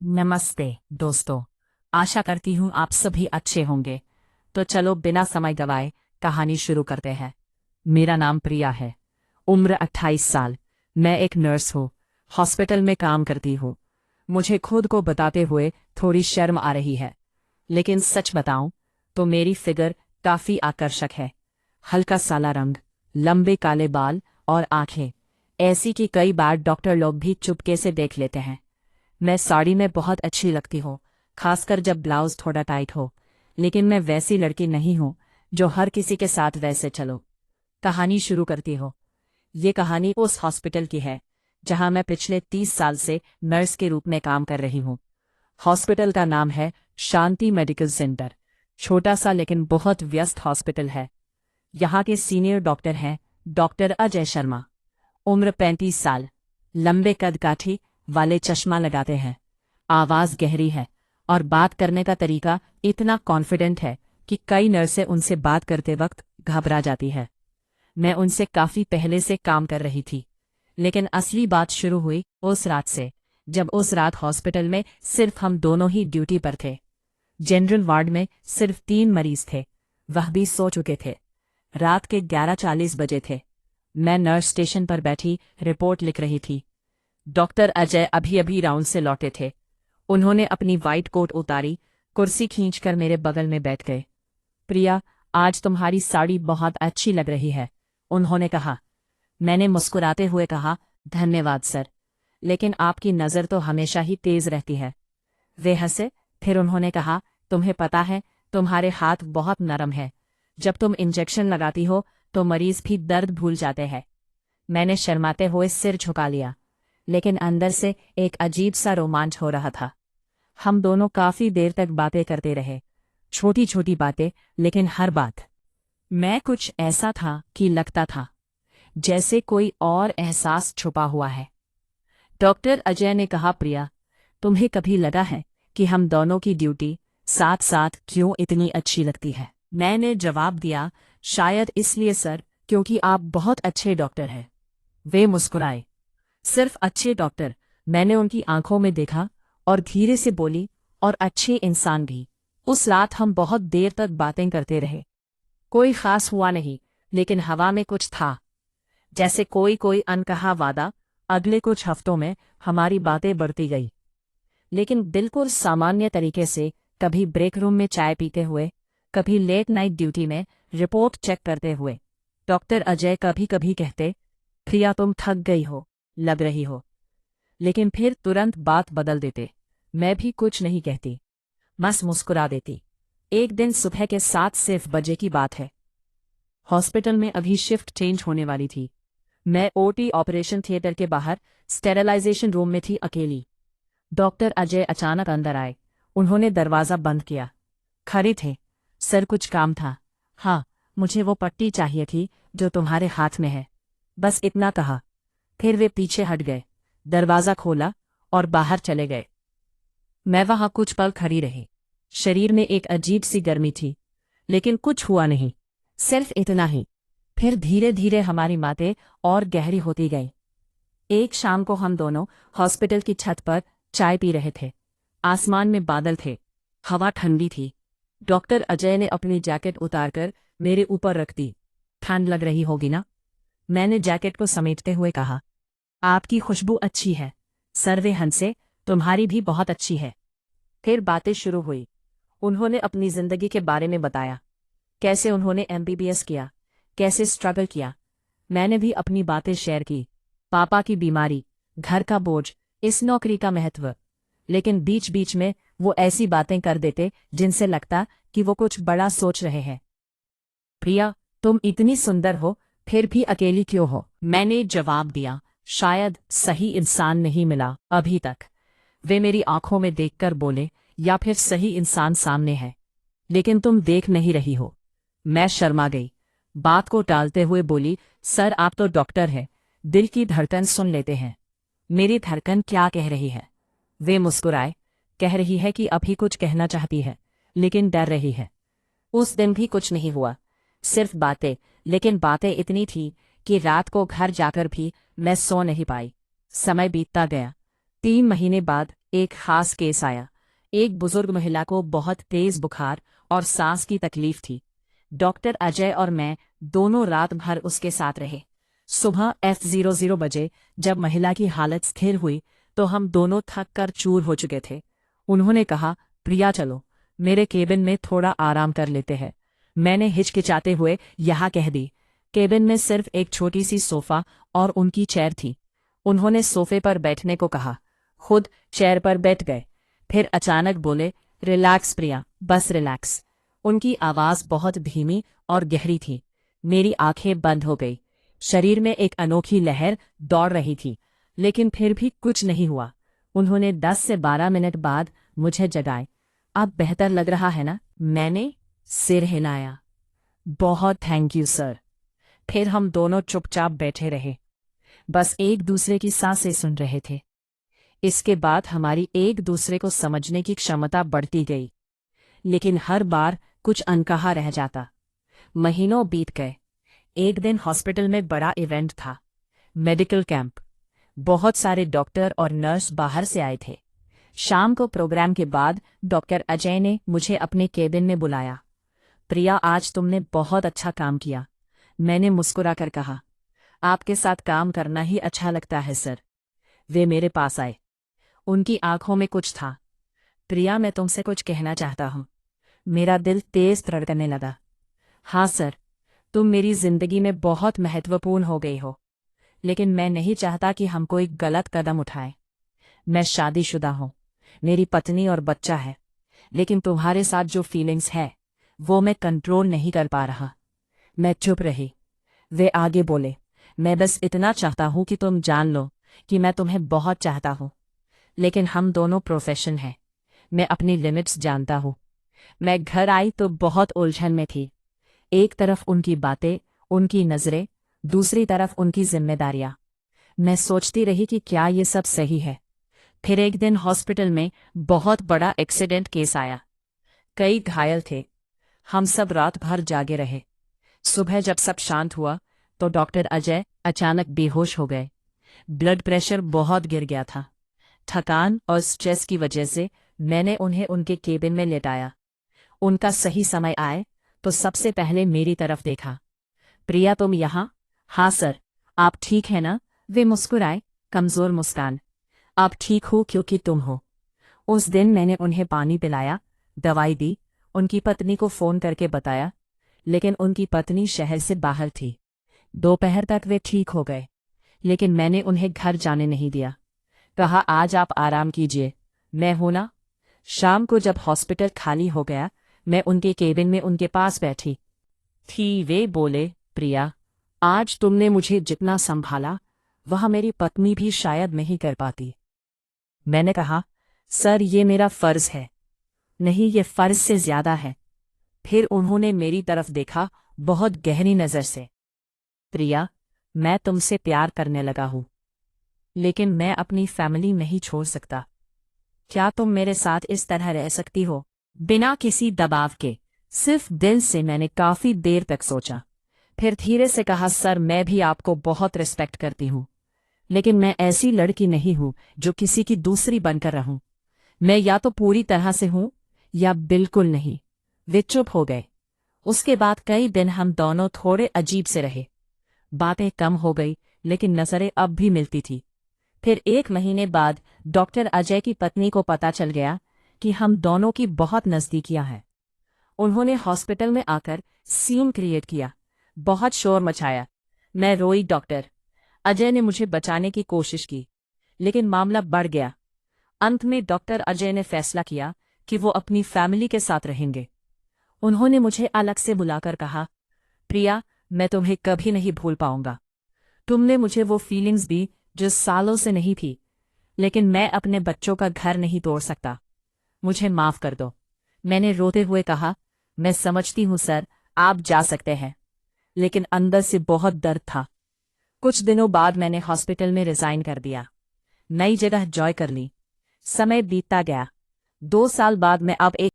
नमस्ते दोस्तों। आशा करती हूँ आप सभी अच्छे होंगे। तो चलो बिना समय गवाए कहानी शुरू करते हैं। मेरा नाम प्रिया है। उम्र 28 साल। मैं एक नर्स हूँ। हॉस्पिटल में काम करती हूँ। मुझे खुद को बताते हुए थोड़ी शर्म आ रही है, लेकिन सच बताऊं तो मेरी फिगर काफी आकर्षक है। हल्का साला रंग, लंबे काले बाल और आंखें ऐसी कि कई बार डॉक्टर लोग भी चुपके से देख लेते हैं। मैं साड़ी में बहुत अच्छी लगती हूँ, खासकर जब ब्लाउज थोड़ा टाइट हो। लेकिन मैं वैसी लड़की नहीं हूँ जो हर किसी के साथ वैसे चलो। कहानी शुरू करती हो। ये कहानी उस हॉस्पिटल की है जहां मैं पिछले 30 साल से नर्स के रूप में काम कर रही हूँ। हॉस्पिटल का नाम है शांति मेडिकल सेंटर। छोटा सा लेकिन बहुत व्यस्त हॉस्पिटल है। यहाँ के सीनियर डॉक्टर हैं डॉक्टर अजय शर्मा। उम्र 35 साल। लंबे कद काठी वाले चश्मा लगाते हैं। आवाज गहरी है और बात करने का तरीका इतना कॉन्फिडेंट है कि कई नर्सें उनसे बात करते वक्त घबरा जाती है। मैं उनसे काफी पहले से काम कर रही थी, लेकिन असली बात शुरू हुई उस रात से, जब उस रात हॉस्पिटल में सिर्फ हम दोनों ही ड्यूटी पर थे। जनरल वार्ड में सिर्फ 3 मरीज थे, वह भी सो चुके थे। रात के 11:40 बजे थे। मैं नर्स स्टेशन पर बैठी रिपोर्ट लिख रही थी। डॉक्टर अजय अभी अभी राउंड से लौटे थे। उन्होंने अपनी वाइट कोट उतारी, कुर्सी खींचकर मेरे बगल में बैठ गए। प्रिया, आज तुम्हारी साड़ी बहुत अच्छी लग रही है, उन्होंने कहा। मैंने मुस्कुराते हुए कहा, धन्यवाद सर, लेकिन आपकी नज़र तो हमेशा ही तेज रहती है। वे हंसे। फिर उन्होंने कहा, तुम्हें पता है, तुम्हारे हाथ बहुत नरम है। जब तुम इंजेक्शन लगाती हो तो मरीज भी दर्द भूल जाते हैं। मैंने शर्माते हुए सिर झुका लिया, लेकिन अंदर से एक अजीब सा रोमांच हो रहा था। हम दोनों काफी देर तक बातें करते रहे। छोटी छोटी बातें, लेकिन हर बात मैं कुछ ऐसा था कि लगता था जैसे कोई और एहसास छुपा हुआ है। डॉक्टर अजय ने कहा, प्रिया, तुम्हें कभी लगा है कि हम दोनों की ड्यूटी साथ साथ क्यों इतनी अच्छी लगती है? मैंने जवाब दिया, शायद इसलिए सर, क्योंकि आप बहुत अच्छे डॉक्टर हैं। वे मुस्कुराए। सिर्फ अच्छे डॉक्टर? मैंने उनकी आंखों में देखा और धीरे से बोली, और अच्छे इंसान भी। उस रात हम बहुत देर तक बातें करते रहे। कोई खास हुआ नहीं, लेकिन हवा में कुछ था, जैसे कोई कोई अनकहा वादा। अगले कुछ हफ्तों में हमारी बातें बढ़ती गई, लेकिन बिल्कुल सामान्य तरीके से। कभी ब्रेक रूम में चाय पीते हुए, कभी लेट नाइट ड्यूटी में रिपोर्ट चेक करते हुए। डॉक्टर अजय कभी कभी कहते, प्रिया, तुम थक गई हो लग रही हो, लेकिन फिर तुरंत बात बदल देते। मैं भी कुछ नहीं कहती, बस मुस्कुरा देती। एक दिन सुबह के 7 बजे की बात है। हॉस्पिटल में अभी शिफ्ट चेंज होने वाली थी। मैं ओटी ऑपरेशन थिएटर के बाहर स्टेरिलाइजेशन रूम में थी, अकेली। डॉक्टर अजय अचानक अंदर आए। उन्होंने दरवाज़ा बंद किया। खड़े थे। सर, कुछ काम था? हाँ, मुझे वो पट्टी चाहिए थी जो तुम्हारे हाथ में है, बस इतना कहा। फिर वे पीछे हट गए, दरवाज़ा खोला और बाहर चले गए। मैं वहां कुछ पल खड़ी रही। शरीर में एक अजीब सी गर्मी थी, लेकिन कुछ हुआ नहीं, सिर्फ इतना ही। फिर धीरे धीरे हमारी बातें और गहरी होती गई। एक शाम को हम दोनों हॉस्पिटल की छत पर चाय पी रहे थे। आसमान में बादल थे, हवा ठंडी थी। डॉक्टर अजय ने अपनी जैकेट उतारकर मेरे ऊपर रख दी। ठंड लग रही होगी ना? मैंने जैकेट को समेटते हुए कहा। आपकी खुशबू अच्छी है। सर, वे हंसे, तुम्हारी भी बहुत अच्छी है। फिर बातें शुरू हुई। उन्होंने अपनी जिंदगी के बारे में बताया, कैसे उन्होंने एमबीबीएस किया, कैसे स्ट्रगल किया। मैंने भी अपनी बातें शेयर की, पापा की बीमारी, घर का बोझ, इस नौकरी का महत्व। लेकिन बीच बीच में वो ऐसी बातें कर देते जिनसे लगता कि वो कुछ बड़ा सोच रहे हैं। प्रिया, तुम इतनी सुंदर हो, फिर भी अकेली क्यों हो? मैंने जवाब दिया, शायद सही इंसान नहीं मिला अभी तक। वे मेरी आंखों में देखकर बोले, या फिर सही इंसान सामने है, लेकिन तुम देख नहीं रही हो। मैं शर्मा गई। बात को टालते हुए बोली, सर, आप तो डॉक्टर हैं, दिल की धड़कन सुन लेते हैं। मेरी धड़कन क्या कह रही है? वे मुस्कुराए। कह रही है कि अभी कुछ कहना चाहती है, लेकिन डर रही है। उस दिन भी कुछ नहीं हुआ, सिर्फ बातें, लेकिन बातें इतनी थी कि रात को घर जाकर भी मैं सो नहीं पाई। समय बीतता गया। 3 महीने बाद एक खास केस आया। एक बुजुर्ग महिला को बहुत तेज बुखार और सांस की तकलीफ थी। डॉक्टर अजय और मैं दोनों रात भर उसके साथ रहे। सुबह F00 बजे जब महिला की हालत स्थिर हुई तो हम दोनों थक कर चूर हो चुके थे। उन्होंने कहा, प्रिया चलो, मेरे केबिन में थोड़ा आराम कर लेते हैं। मैंने हिचकिचाते हुए यहाँ कह दी। केबिन में सिर्फ एक छोटी सी सोफा और उनकी चेयर थी। उन्होंने सोफे पर बैठने को कहा, खुद चेयर पर बैठ गए। फिर अचानक बोले, रिलैक्स प्रिया, बस रिलैक्स। उनकी आवाज बहुत धीमी और गहरी थी। मेरी आंखें बंद हो गई। शरीर में एक अनोखी लहर दौड़ रही थी, लेकिन फिर भी कुछ नहीं हुआ। उन्होंने 10 से 12 मिनट बाद मुझे जगाए। अब बेहतर लग रहा है ना? मैंने सिर हिलाया। बहुत थैंक यू सर। फिर हम दोनों चुपचाप बैठे रहे, बस एक दूसरे की सांसें सुन रहे थे। इसके बाद हमारी एक दूसरे को समझने की क्षमता बढ़ती गई, लेकिन हर बार कुछ अनकहा रह जाता। महीनों बीत गए। एक दिन हॉस्पिटल में बड़ा इवेंट था, मेडिकल कैंप। बहुत सारे डॉक्टर और नर्स बाहर से आए थे। शाम को प्रोग्राम के बाद डॉक्टर अजय ने मुझे अपने केबिन में बुलाया। प्रिया, आज तुमने बहुत अच्छा काम किया। मैंने मुस्कुराकर कहा, आपके साथ काम करना ही अच्छा लगता है सर। वे मेरे पास आए। उनकी आंखों में कुछ था। प्रिया, मैं तुमसे कुछ कहना चाहता हूं। मेरा दिल तेज धड़कने लगा। हाँ सर, तुम मेरी जिंदगी में बहुत महत्वपूर्ण हो गई हो, लेकिन मैं नहीं चाहता कि हम कोई गलत कदम उठाएं। मैं शादीशुदा हूं, मेरी पत्नी और बच्चा है, लेकिन तुम्हारे साथ जो फीलिंग्स है वो मैं कंट्रोल नहीं कर पा रहा। मैं चुप रही। वे आगे बोले, मैं बस इतना चाहता हूं कि तुम जान लो कि मैं तुम्हें बहुत चाहता हूं, लेकिन हम दोनों प्रोफेशन हैं। मैं अपनी लिमिट्स जानता हूं। मैं घर आई तो बहुत उलझन में थी। एक तरफ उनकी बातें, उनकी नजरें, दूसरी तरफ उनकी जिम्मेदारियां। मैं सोचती रही कि क्या ये सब सही है। फिर एक दिन हॉस्पिटल में बहुत बड़ा एक्सीडेंट केस आया। कई घायल थे। हम सब रात भर जागे रहे। सुबह जब सब शांत हुआ तो डॉक्टर अजय अचानक बेहोश हो गए। ब्लड प्रेशर बहुत गिर गया था। थकान और स्ट्रेस की वजह से मैंने उन्हें उनके केबिन में लेटाया। उनका सही समय आए तो सबसे पहले मेरी तरफ देखा। प्रिया, तुम यहाँ? हाँ सर। आप ठीक है ना? वे मुस्कुराए, कमजोर मुस्कान। आप ठीक हो क्योंकि तुम हो। उस दिन मैंने उन्हें पानी पिलाया, दवाई दी, उनकी पत्नी को फोन करके बताया, लेकिन उनकी पत्नी शहर से बाहर थी। दोपहर तक वे ठीक हो गए, लेकिन मैंने उन्हें घर जाने नहीं दिया। कहा, आज आप आराम कीजिए, मैं हूं ना। शाम को जब हॉस्पिटल खाली हो गया, मैं उनके केबिन में उनके पास बैठी थी। वे बोले, प्रिया, आज तुमने मुझे जितना संभाला वह मेरी पत्नी भी शायद नहीं कर पाती। मैंने कहा, सर, ये मेरा फर्ज है। नहीं, ये फर्ज से ज्यादा है। फिर उन्होंने मेरी तरफ देखा, बहुत गहरी नजर से। प्रिया, मैं तुमसे प्यार करने लगा हूं, लेकिन मैं अपनी फैमिली नहीं छोड़ सकता। क्या तुम मेरे साथ इस तरह रह सकती हो? बिना किसी दबाव के, सिर्फ दिल से। मैंने काफी देर तक सोचा, फिर धीरे से कहा, सर, मैं भी आपको बहुत रिस्पेक्ट करती हूं, लेकिन मैं ऐसी लड़की नहीं हूं जो किसी की दूसरी बनकर रहूं। मैं या तो पूरी तरह से हूं या बिल्कुल नहीं। वे चुप हो गए। उसके बाद कई दिन हम दोनों थोड़े अजीब से रहे। बातें कम हो गई, लेकिन नजरें अब भी मिलती थी। फिर 1 महीने बाद डॉक्टर अजय की पत्नी को पता चल गया कि हम दोनों की बहुत नजदीकियां हैं। उन्होंने हॉस्पिटल में आकर सीन क्रिएट किया, बहुत शोर मचाया। मैं रोई। डॉक्टर अजय ने मुझे बचाने की कोशिश की, लेकिन मामला बढ़ गया। अंत में डॉक्टर अजय ने फैसला किया कि वो अपनी फैमिली के साथ रहेंगे। उन्होंने मुझे अलग से बुलाकर कहा, प्रिया, मैं तुम्हें कभी नहीं भूल पाऊंगा। तुमने मुझे वो फीलिंग्स दी जो सालों से नहीं थी, लेकिन मैं अपने बच्चों का घर नहीं तोड़ सकता। मुझे माफ कर दो। मैंने रोते हुए कहा, मैं समझती हूं सर, आप जा सकते हैं। लेकिन अंदर से बहुत दर्द था। कुछ दिनों बाद मैंने हॉस्पिटल में रिजाइन कर दिया, नई जगह जॉय कर ली। समय बीतता गया। 2 साल बाद मैं अब एक